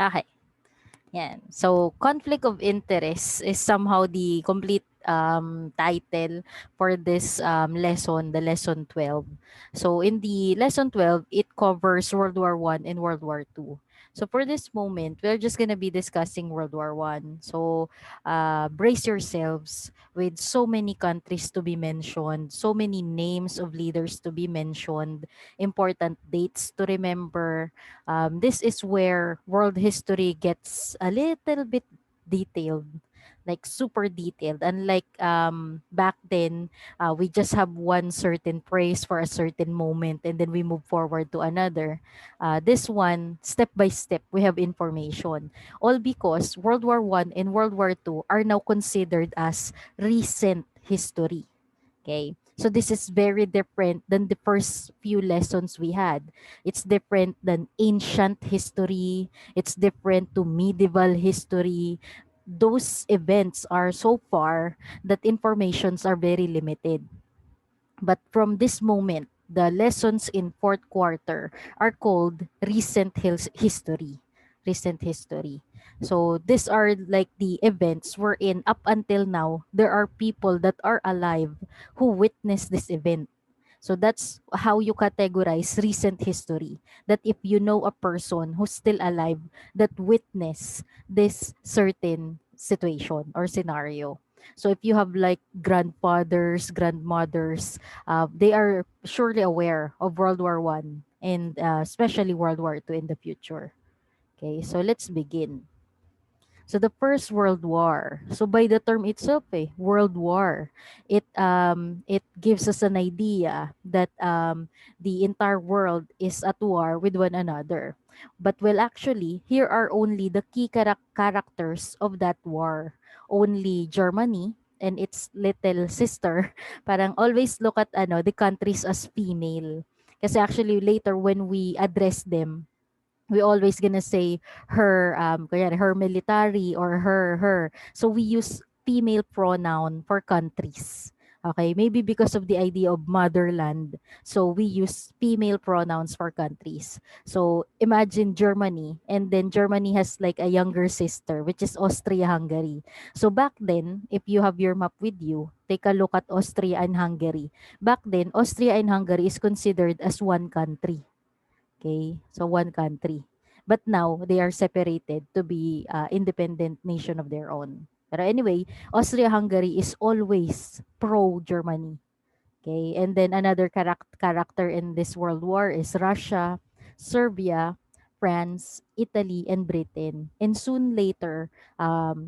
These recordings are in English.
Okay. Yan. So, conflict of interest is somehow the complete title for this lesson, the lesson 12. So, in the lesson 12, it covers World War One and World War Two. So, for this moment, we're just going to be discussing World War One. So, brace yourselves with so many countries to be mentioned, so many names of leaders to be mentioned, important dates to remember. This is where world history gets a little bit detailed, like super detailed. Unlike back then, we just have one certain phrase for a certain moment and then we move forward to another. This one, step by step, we have information. All because World War One and World War Two are now considered as recent history. Okay. So this is very different than the first few lessons we had. It's different than ancient history. It's different to medieval history. Those events are so far that informations are very limited. But from this moment, the lessons in fourth quarter are called history. Recent history. So these are like the events wherein up until now, there are people that are alive who witnessed this event. So that's how you categorize recent history. That if you know a person who's still alive that witnessed this certain situation or scenario. So if you have like grandfathers, grandmothers, they are surely aware of World War One and especially World War Two in the future. Okay, so let's begin. So the First World War. So by the term itself, World War, it gives us an idea that the entire world is at war with one another. But well, actually, here are only the key characters of that war. Only Germany and its little sister. Parang always look at the countries as female. Kasi actually later when we address them, we always gonna say her kunyari, her military or her, so we use female pronoun for countries. Okay, maybe because of the idea of motherland, so we use female pronouns for countries. So imagine Germany, and then Germany has like a younger sister, which is Austria-Hungary. So back then, if you have your map with you, take a look at Austria and Hungary. Back then, Austria and Hungary is considered as one country. Okay, so one country. But now they are separated to be independent nation of their own. But anyway, Austria-Hungary is always pro-Germany. Okay, and then another character in this world war is Russia, Serbia, France, Italy, and Britain, and soon later,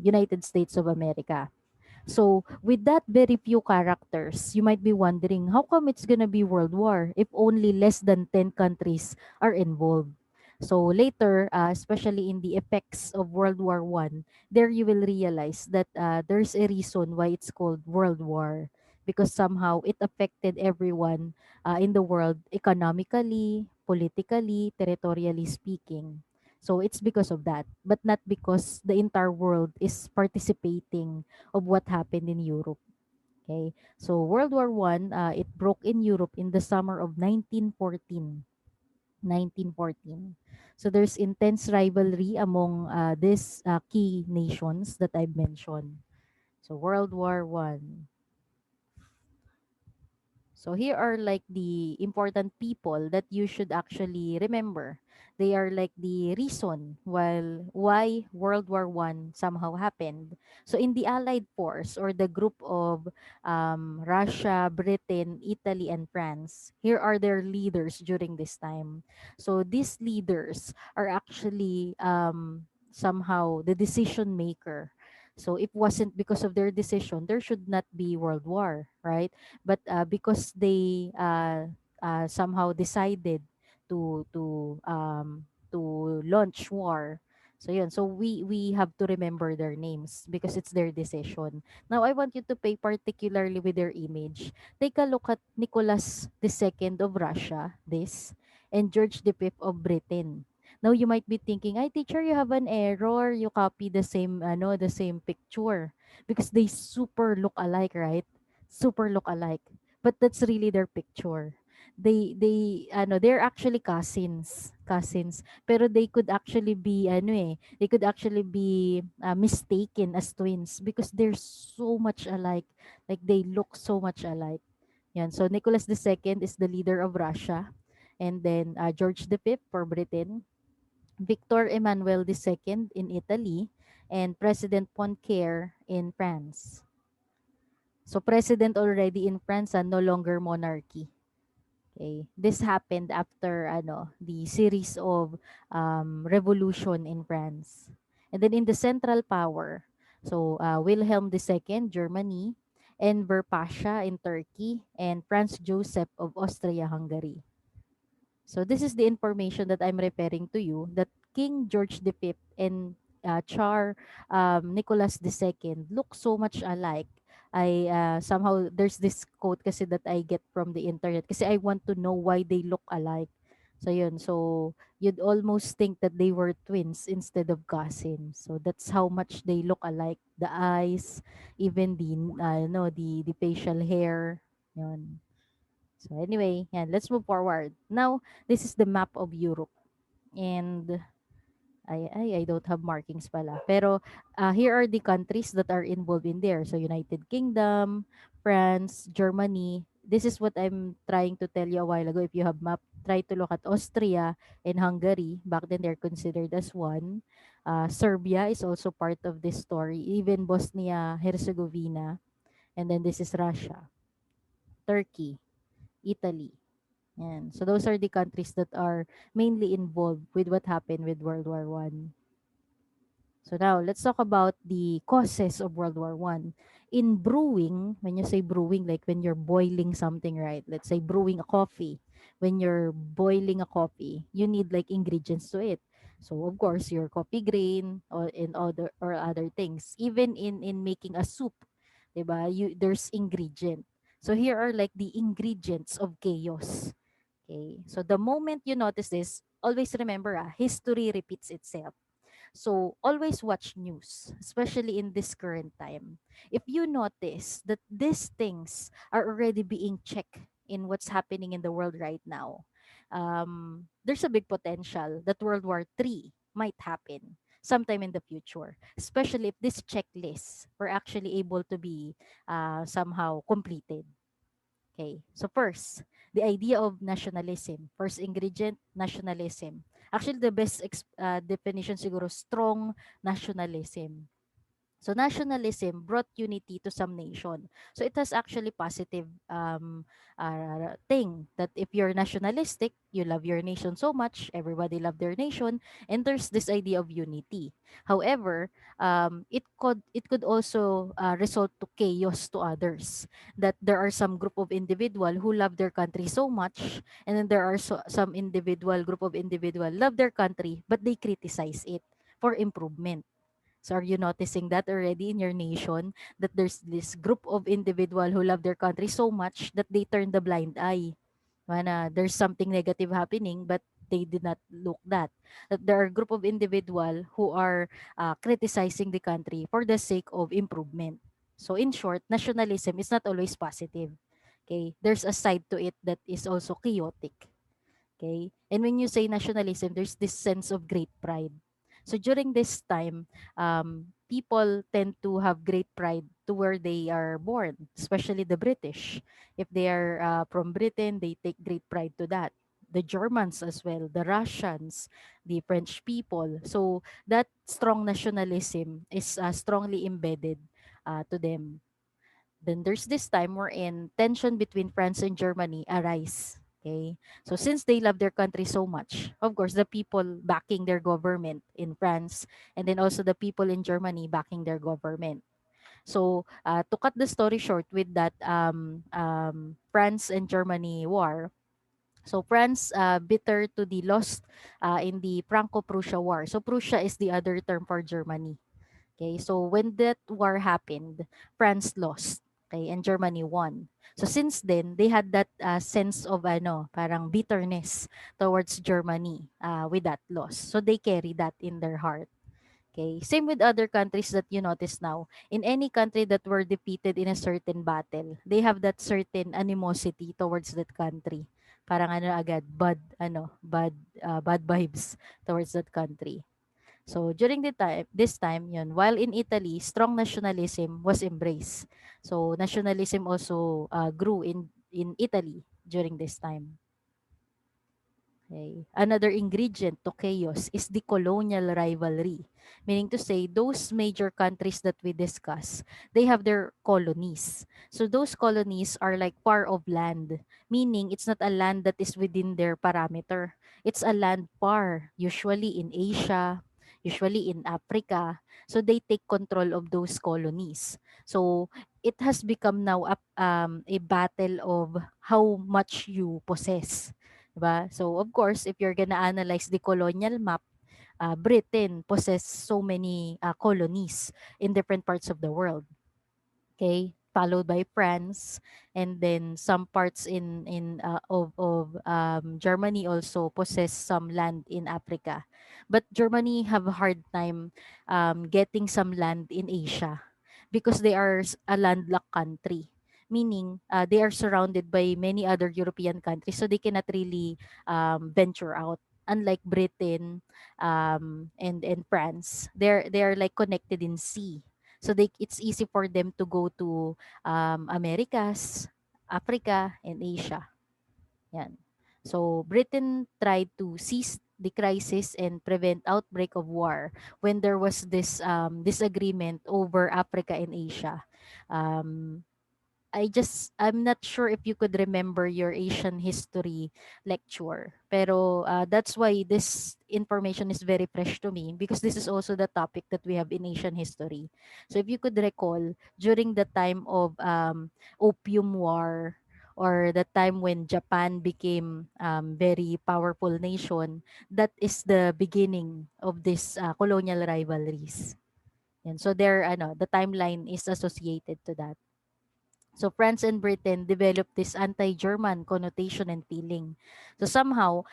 United States of America. So with that very few characters, you might be wondering how come it's gonna be world war if only less than 10 countries are involved. So later, especially in the effects of World War One, there you will realize that there's a reason why it's called World War, because somehow it affected everyone in the world economically, politically, territorially speaking. So it's because of that, but not because the entire world is participating of what happened in Europe. Okay, so World War One, it broke in Europe in the summer of 1914. 1914. So there's intense rivalry among these key nations that I've mentioned. So World War One. So here are like the important people that you should actually remember. They are like the reason why World War One somehow happened. So in the Allied force or the group of Russia, Britain, Italy, and France, here are their leaders during this time. So these leaders are actually somehow the decision maker. So if wasn't because of their decision, there should not be world war, right? But because they somehow decided to launch war, so yun, so we have to remember their names because it's their decision. Now I want you to pay particularly with their image. Take a look at Nicholas II of Russia, this, and George V of Britain. Now you might be thinking, "Ay teacher, you have an error, you copy the same the same picture," because they super look alike, right? Super look alike. But that's really their picture. they're actually cousins, pero they could actually be they could actually be mistaken as twins because they're so much alike, like they look so much alike. Yan. So Nicholas II is the leader of Russia, and then George V for Britain, Victor Emmanuel II in Italy, and President Poincaré in France. So president already in France, no longer monarchy. Okay. This happened after the series of revolution in France. And then in the central power, so Wilhelm II, Germany, Enver Pasha in Turkey, and Franz Joseph of Austria-Hungary. So this is the information that I'm referring to you, that King George V and Tsar Nicholas II look so much alike. I somehow there's this quote kasi that I get from the internet kasi I want to know why they look alike. So yun, so you'd almost think that they were twins instead of cousins. So that's how much they look alike. The eyes, even the the facial hair. Yun. So anyway, yeah, let's move forward. Now, this is the map of Europe. And I don't have markings pala. Pero here are the countries that are involved in there. So United Kingdom, France, Germany. This is what I'm trying to tell you a while ago. If you have map, try to look at Austria and Hungary. Back then they're considered as one. Serbia is also part of this story. Even Bosnia, Herzegovina. And then this is Russia, Turkey, Italy. Yan. So those are the countries that are mainly involved with what happened with World War One. So now let's talk about the causes of World War One. In brewing, when you say brewing, like when you're boiling something, right? Let's say brewing a coffee. When you're boiling a coffee, you need like ingredients to it. So of course, your coffee grain or in other things. Even in making a soup, 'di ba? There's ingredient. So here are like the ingredients of chaos. Okay. So the moment you notice this, always remember, history repeats itself. So always watch news, especially in this current time. If you notice that these things are already being checked in what's happening in the world right now, there's a big potential that World War III might happen sometime in the future, especially if these checklists were actually able to be somehow completed. Okay. So first, the idea of nationalism. First ingredient, nationalism. Actually, the best definition siguro, strong nationalism. So nationalism brought unity to some nation. So it has actually positive thing that if you're nationalistic, you love your nation so much, everybody love their nation, and there's this idea of unity. However, it could also result to chaos to others. That there are some group of individual who love their country so much, and then there are some group of individual love their country, but they criticize it for improvement. So are you noticing that already in your nation, that there's this group of individual who love their country so much that they turn the blind eye? There's something negative happening, but they did not look that. That there are a group of individual who are criticizing the country for the sake of improvement. So in short, nationalism is not always positive. Okay, there's a side to it that is also chaotic. Okay? And when you say nationalism, there's this sense of great pride. So during this time, people tend to have great pride to where they are born, especially the British. If they are from Britain, they take great pride to that. The Germans as well, the Russians, the French people. So that strong nationalism is strongly embedded to them. Then there's this time wherein tension between France and Germany arise. Okay. So since they love their country so much, of course, the people backing their government in France, and then also the people in Germany backing their government. So to cut the story short with that France and Germany war, so France bitter to the loss in the Franco-Prussia War. So Prussia is the other term for Germany. Okay, so when that war happened, France lost. Okay, and Germany won. So since then, they had that sense of parang bitterness towards Germany with that loss. So they carry that in their heart. Okay, same with other countries that you notice now. In any country that were defeated in a certain battle, they have that certain animosity towards that country. parang ano agad, bad vibes towards that country. So during this time, yun, while in Italy, strong nationalism was embraced. So nationalism also grew in Italy during this time. Okay. Another ingredient to chaos is the colonial rivalry. Meaning to say, those major countries that we discuss, they have their colonies. So those colonies are like par of land, meaning it's not a land that is within their parameter. It's a land par, usually in Asia, usually in Africa. So they take control of those colonies. So it has become now a battle of how much you possess. Diba? So of course, if you're gonna analyze the colonial map, Britain possessed so many colonies in different parts of the world. Okay, followed by France, and then some parts in of Germany also possess some land in Africa, but Germany have a hard time getting some land in Asia because they are a landlocked country. Meaning, they are surrounded by many other European countries, so they cannot really venture out. Unlike Britain and France, they're like connected in sea, so it's easy for them to go to Americas, Africa, and Asia. Yan. So Britain tried to seize the crisis and prevent outbreak of war when there was this disagreement over Africa and Asia. Um, I'm not sure if you could remember your Asian history lecture. Pero that's why this information is very fresh to me because this is also the topic that we have in Asian history. So if you could recall, during the time of Opium War or the time when Japan became very powerful nation, that is the beginning of this colonial rivalries. And so the timeline is associated to that. So France and Britain developed this anti-German connotation and feeling. So somehow,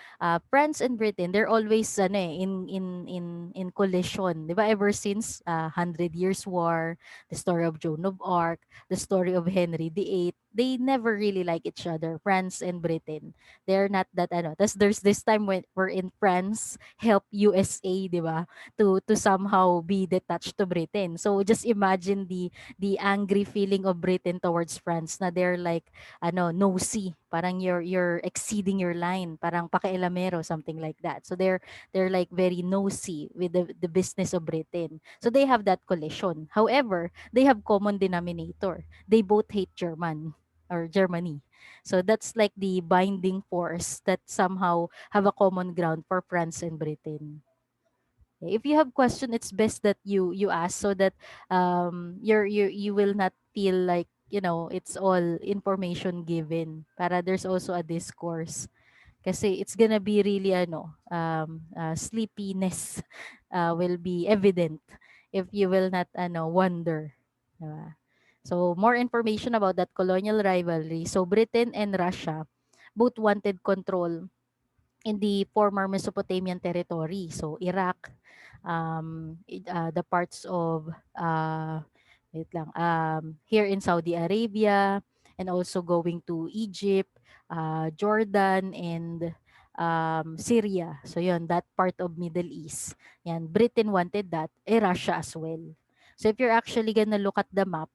France and Britain, they're always in collision, 'di ba? Ever since Hundred Years War, the story of Joan of Arc, the story of Henry VIII, they never really like each other, France and Britain. They're not that ano. Tapos there's this time when we're in France help USA, 'di ba? To somehow be detached to Britain. So just imagine the angry feeling of Britain towards France na they're like nosy, parang you're exceeding your line, parang pakialamero, something like that. So they're like very nosy with the business of Britain, so they have that collision. However, they have common denominator, they both hate Germany. So that's like the binding force that somehow have a common ground for France and Britain. If you have question, it's best that you ask so that you will not feel like it's all information given. Para there's also a discourse. Kasi it's gonna be really sleepiness will be evident if you will not wonder. Diba? So more information about that colonial rivalry. So Britain and Russia both wanted control in the former Mesopotamian territory. So Iraq, the parts of wait lang, here in Saudi Arabia, and also going to Egypt, Jordan, and Syria. So yon, that part of Middle East. Yan, Britain wanted that, Russia as well. So if you're actually gonna look at the map,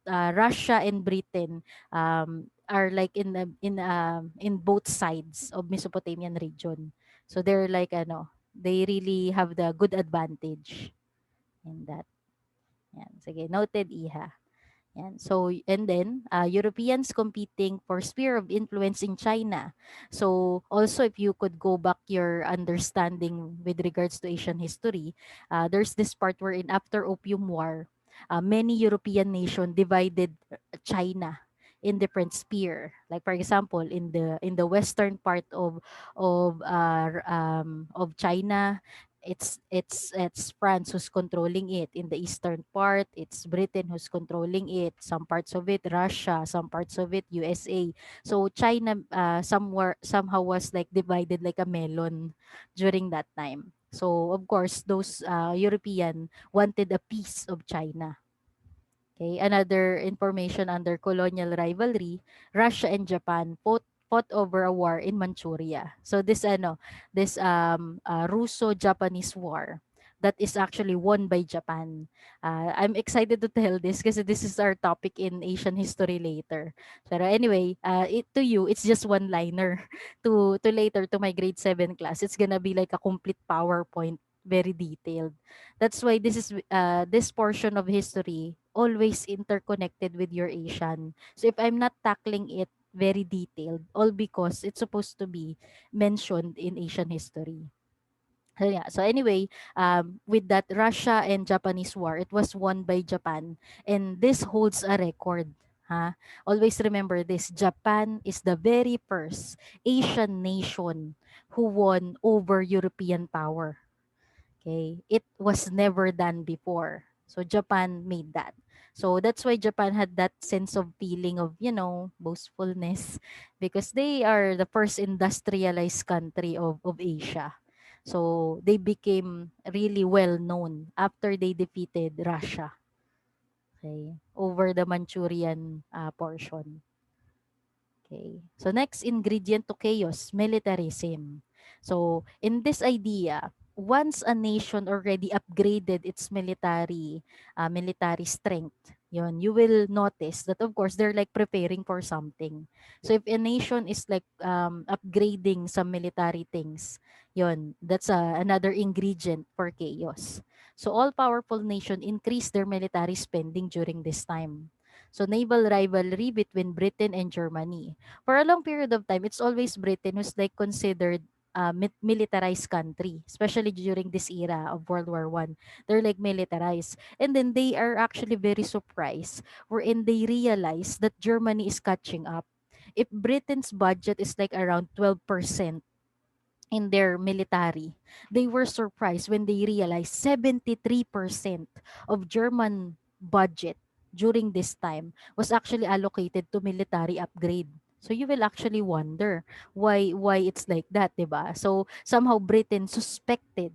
Russia and Britain are like in both sides of Mesopotamian region. So they're like they really have the good advantage in that. Yan. Sige, noted, Iha. Yan. So, and then, Europeans competing for sphere of influence in China. So, also, if you could go back your understanding with regards to Asian history, there's this part wherein after Opium War, many European nations divided China in different sphere. Like for example, in the western part of China, it's France who's controlling it. In the eastern part, it's Britain who's controlling it. Some parts of it Russia, some parts of it USA. So China somewhere somehow was like divided like a melon during that time. So of course those European wanted a piece of China. Okay, another information under colonial rivalry, Russia and Japan fought over a war in Manchuria. So this Russo-Japanese war that is actually won by Japan. I'm excited to tell this because this is our topic in Asian history later. But anyway, to you, it's just one liner. To later to my grade 7 class, it's gonna be like a complete PowerPoint, very detailed. That's why this portion of history always interconnected with your Asian. So if I'm not tackling it very detailed, all because it's supposed to be mentioned in Asian history. So yeah. So anyway, with that Russia and Japanese war, it was won by Japan, and this holds a record. Huh? Always remember this: Japan is the very first Asian nation who won over European power. Okay, it was never done before. So Japan made that. So that's why Japan had that sense of feeling of, boastfulness, because they are the first industrialized country of Asia. So they became really well known after they defeated Russia, okay, over the Manchurian portion. Okay. So next ingredient to chaos, militarism. So in this idea, once a nation already upgraded its military strength, you will notice that of course they're like preparing for something. So if a nation is like upgrading some military things, that's another ingredient for chaos. So all powerful nation increase their military spending during this time. So naval rivalry between Britain and Germany. For a long period of time, it's always Britain who's like considered militarized country, especially during this era of World War One. They're like militarized. And then they are actually very surprised wherein they realize that Germany is catching up. If Britain's budget is like around 12% in their military, they were surprised when they realized 73% of German budget during this time was actually allocated to military upgrade. So you will actually wonder why it's like that, 'di ba? So somehow Britain suspected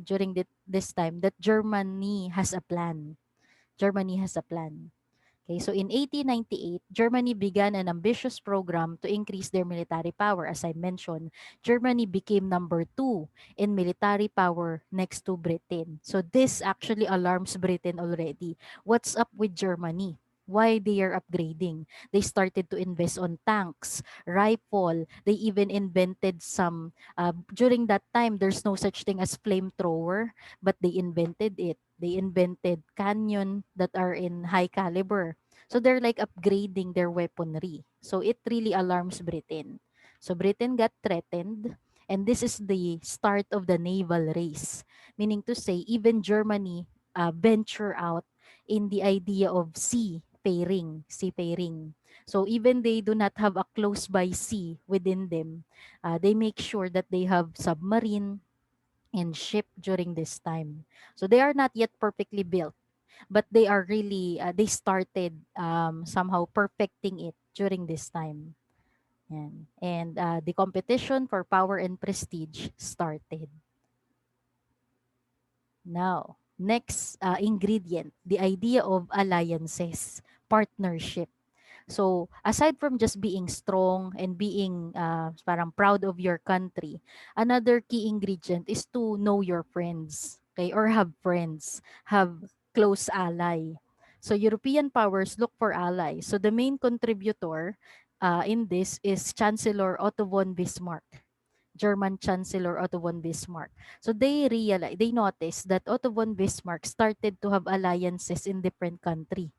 during this time that Germany has a plan. Germany has a plan. Okay, so in 1898, Germany began an ambitious program to increase their military power. As I mentioned, Germany became number two in military power next to Britain. So this actually alarms Britain already. What's up with Germany? Why they are upgrading? They started to invest on tanks, rifle. They even invented some. During that time, there's no such thing as flamethrower, but they invented it. They invented cannon that are in high caliber. So they're like upgrading their weaponry. So it really alarms Britain. So Britain got threatened, and this is the start of the naval race. Meaning to say, even Germany venture out in the idea of seafaring. So even they do not have a close by sea within them, they make sure that they have submarine and ship during this time. So they are not yet perfectly built, but they are really they started somehow perfecting it during this time. And the competition for power and prestige started. Now, next ingredient, the idea of alliances, partnership. So, aside from just being strong and being parang proud of your country, another key ingredient is to know your friends, okay, or have friends, have close ally. So, European powers look for allies. So, the main contributor in this is Chancellor Otto von Bismarck. German Chancellor Otto von Bismarck. So they noticed that Otto von Bismarck started to have alliances in different country,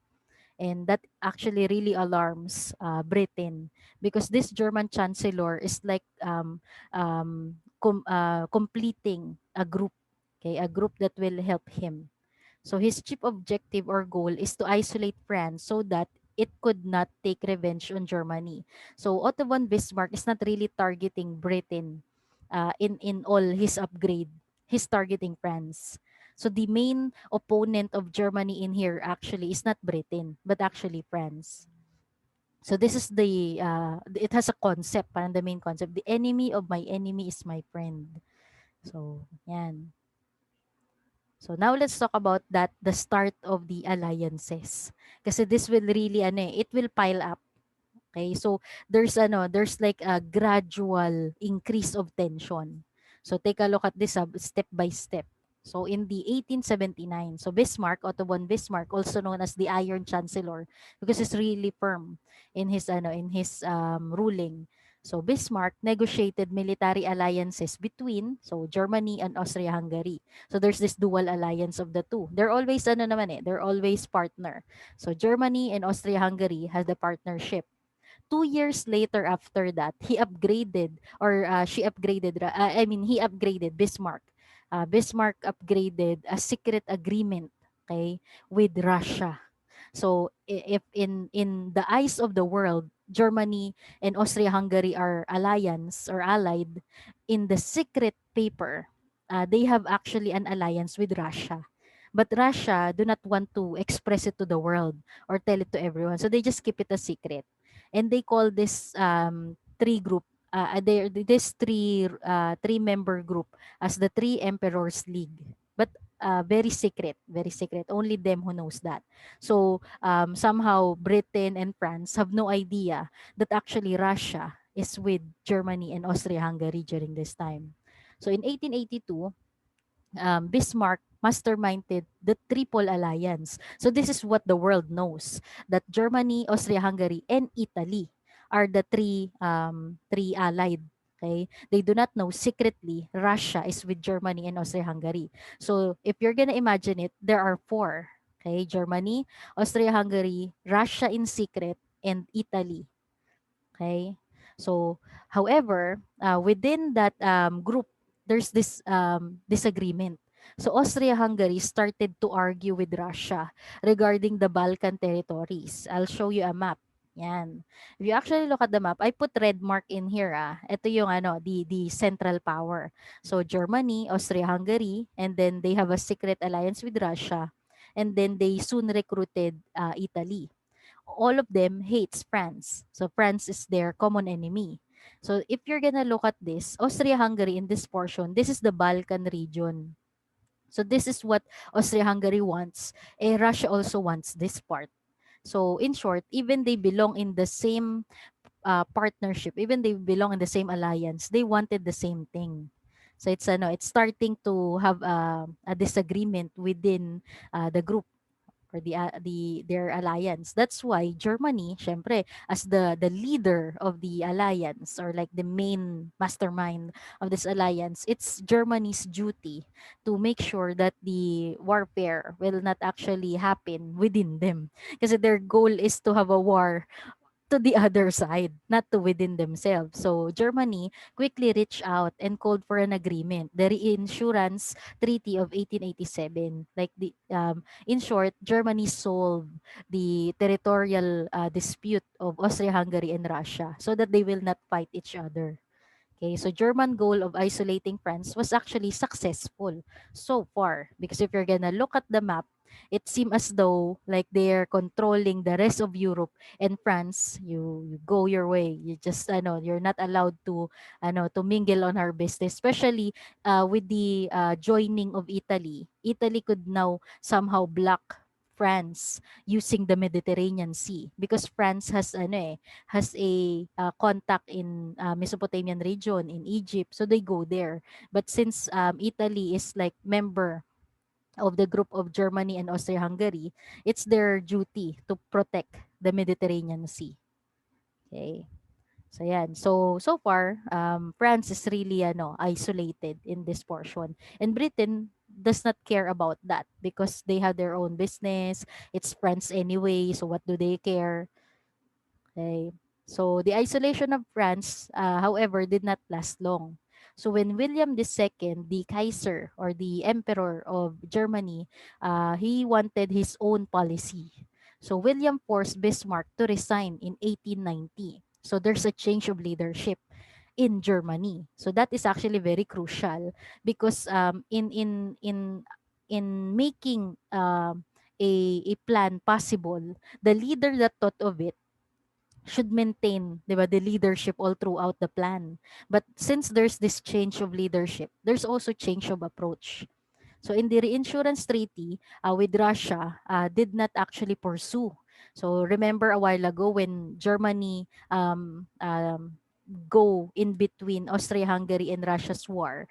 and that actually really alarms Britain, because this German chancellor is like completing a group, okay, a group that will help him. So his chief objective or goal is to isolate France so that it could not take revenge on Germany. So Otto von Bismarck is not really targeting Britain in all his upgrade. He's targeting France. So the main opponent of Germany in here actually is not Britain, but actually France. So this is it has a concept, parang the main concept. The enemy of my enemy is my friend. So, yan. So now let's talk about that, the start of the alliances. Kasi this will really, it will pile up. Okay, so there's like a gradual increase of tension. So take a look at this step by step. So in the 1879, so Bismarck, Otto von Bismarck, also known as the Iron Chancellor, because he's really firm in his ruling. So Bismarck negotiated military alliances between Germany and Austria-Hungary. So there's this dual alliance of the two. They're always they're always partner. So Germany and Austria-Hungary has the partnership. 2 years later after that, he upgraded or she upgraded, he upgraded Bismarck. Bismarck upgraded a secret agreement, okay, with Russia. So if in the eyes of the world, Germany and Austria-Hungary are alliance or allied, in the secret paper, they have actually an alliance with Russia. But Russia do not want to express it to the world or tell it to everyone. So they just keep it a secret. And they call this three group this three member group as the Three Emperors League. But very secret. Only them who knows that. So somehow Britain and France have no idea that actually Russia is with Germany and Austria-Hungary during this time. So in 1882, Bismarck masterminded the Triple Alliance. So this is what the world knows, that Germany, Austria-Hungary, and Italy are the three allied. Okay, they do not know secretly Russia is with Germany and Austria-Hungary. So if you're gonna imagine it, there are four. Okay, Germany, Austria-Hungary, Russia in secret, and Italy. Okay. So, however, within that group, there's this disagreement. So, Austria-Hungary started to argue with Russia regarding the Balkan territories. I'll show you a map. Yan. If you actually look at the map, I put red mark in here. Ito yung the central power. So, Germany, Austria-Hungary, and then they have a secret alliance with Russia. And then they soon recruited Italy. All of them hates France. So France is their common enemy. So if you're gonna look at this, Austria-Hungary in this portion, this is the Balkan region. So this is what Austria-Hungary wants. Russia also wants this part. So in short, even they belong in the same partnership, even they belong in the same alliance, they wanted the same thing. So it's starting to have a disagreement within the group or their alliance. That's why Germany, syempre, as the leader of the alliance or like the main mastermind of this alliance, it's Germany's duty to make sure that the warfare will not actually happen within them. Because their goal is to have a war to the other side, not to within themselves. So Germany quickly reached out and called for an agreement, the Reinsurance Treaty of 1887. In short, Germany solved the territorial dispute of Austria-Hungary and Russia so that they will not fight each other. Okay, so German goal of isolating France was actually successful so far, because if you're gonna look at the map, it seems as though like they're controlling the rest of Europe, and France, you go your way. You just you're not allowed to to mingle on our business, especially with the joining of Italy. Italy could now somehow block France using the Mediterranean Sea, because France has a contact in Mesopotamian region in Egypt, so they go there. But since Italy is like member of the group of Germany and Austria-Hungary, it's their duty to protect the Mediterranean Sea. Okay. So yan. So far, France is really isolated in this portion. And Britain does not care about that because they have their own business. It's France anyway, so what do they care? Okay. So the isolation of France, however, did not last long. So when William II, the Kaiser or the Emperor of Germany, he wanted his own policy. So William forced Bismarck to resign in 1890. So there's a change of leadership in Germany. So that is actually very crucial because in making a plan possible, the leader that thought of it should maintain, 'di ba, the leadership all throughout the plan. But since there's this change of leadership, there's also change of approach. So in the reinsurance treaty with Russia, did not actually pursue So remember a while ago when Germany go in between Austria-Hungary and Russia's war,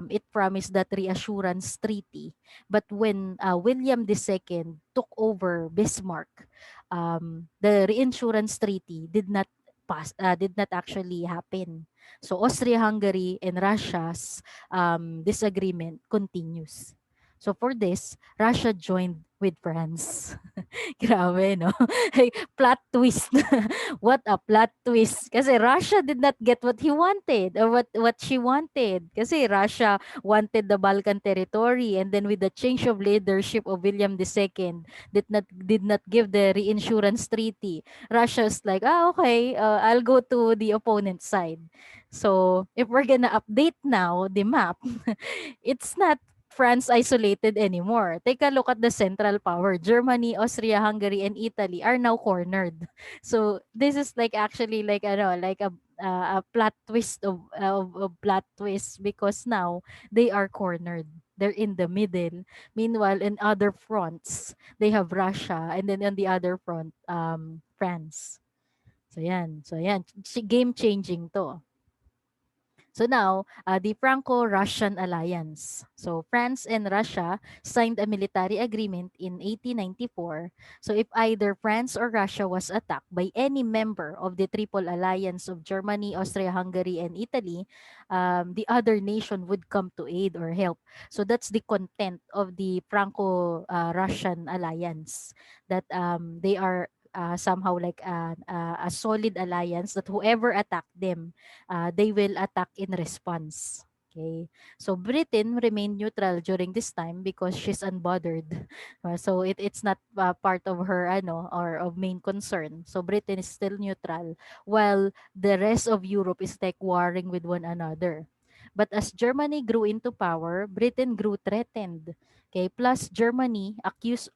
it promised that reassurance treaty. But when William II took over Bismarck, the reinsurance treaty did not actually happen. So Austria-Hungary and Russia's disagreement continues. So for this, Russia joined with France. Grabe, no? Hey, plot twist. What a plot twist. Kasi Russia did not get what he wanted or what she wanted. Kasi Russia wanted the Balkan territory, and then with the change of leadership of William II, did not give the reinsurance treaty. Russia's like, okay, I'll go to the opponent's side. So if we're gonna update now the map, it's not France isolated anymore. Take a look at the central power. Germany, Austria, Hungary, and Italy are now cornered. So this is like actually like like a plot twist of plot twist, because now they are cornered. They're in the middle. Meanwhile, in other fronts, they have Russia, and then on the other front, France. So yan. So yan. Game changing to. So now, the Franco-Russian alliance. So France and Russia signed a military agreement in 1894. So if either France or Russia was attacked by any member of the Triple Alliance of Germany, Austria-Hungary, and Italy, the other nation would come to aid or help. So that's the content of the Franco-Russian alliance, that they are somehow like a solid alliance, that whoever attacked them, they will attack in response. Okay. So Britain remained neutral during this time because she's unbothered. So it's not part of her or of main concern. So Britain is still neutral while the rest of Europe is like warring with one another. But as Germany grew into power, Britain grew threatened. Okay, plus Germany accused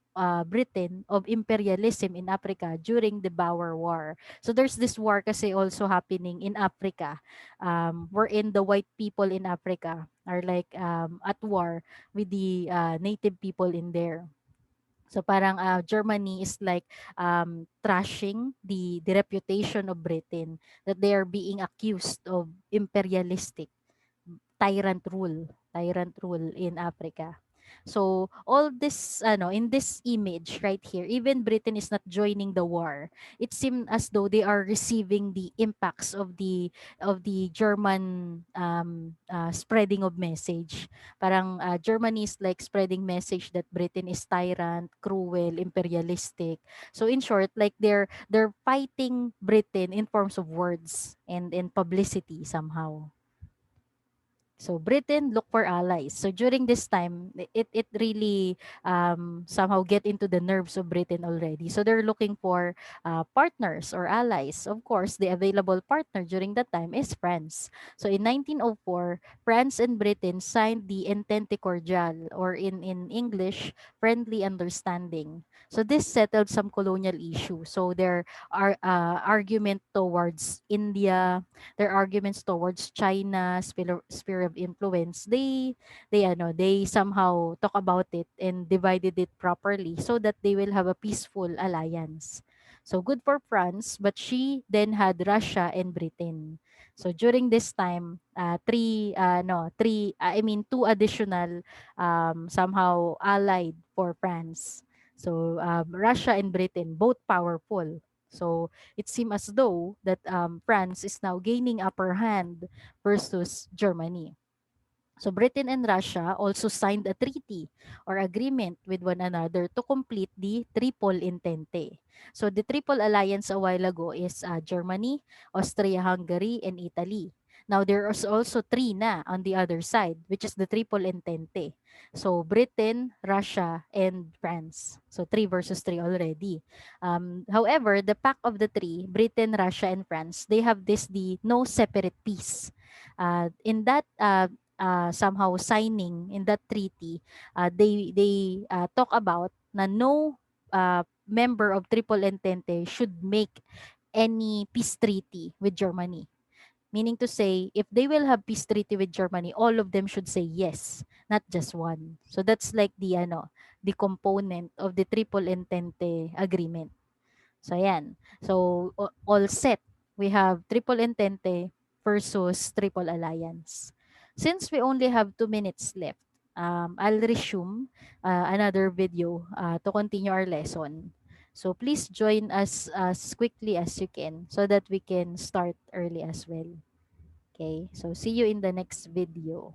Britain of imperialism in Africa during the Boer War. So there's this war kasi also happening in Africa, wherein the white people in Africa are like at war with the native people in there. So parang Germany is like trashing the reputation of Britain, that they are being accused of imperialistic tyrant rule in Africa. So all this in this image right here, even Britain is not joining the war. It seemed as though they are receiving the impacts of the German spreading of message. Parang Germany is like spreading message that Britain is tyrant, cruel, imperialistic. So in short, like they're fighting Britain in forms of words and in publicity somehow. So Britain look for allies. So during this time, it really somehow get into the nerves of Britain already. So they're looking for partners or allies. Of course, the available partner during that time is France. So in 1904, France and Britain signed the Entente Cordiale, or in English, Friendly Understanding. So this settled some colonial issues. So there are argument towards India, their arguments towards China, sphere of influence, they somehow talk about it and divided it properly so that they will have a peaceful alliance. So good for France, but she then had Russia and Britain. So during this time, two additional somehow allied for France. So Russia and Britain, both powerful. So it seemed as though that France is now gaining upper hand versus Germany. So Britain and Russia also signed a treaty or agreement with one another to complete the Triple Entente. So the Triple Alliance a while ago is Germany, Austria-Hungary, and Italy. Now there is also three na on the other side, which is the Triple Entente. So Britain, Russia, and France. So three versus three already. However, the pack of the three, Britain, Russia, and France, they have the no separate peace. In that somehow signing in that treaty, they talk about na no member of Triple Entente should make any peace treaty with Germany. Meaning to say, if they will have peace treaty with Germany, all of them should say yes, not just one. So that's like the component of the Triple Entente agreement. So, ayan. So, all set. We have triple entente versus triple alliance. Since we only have 2 minutes left, I'll resume another video to continue our lesson. So, please join us as quickly as you can so that we can start early as well. Okay? So, see you in the next video.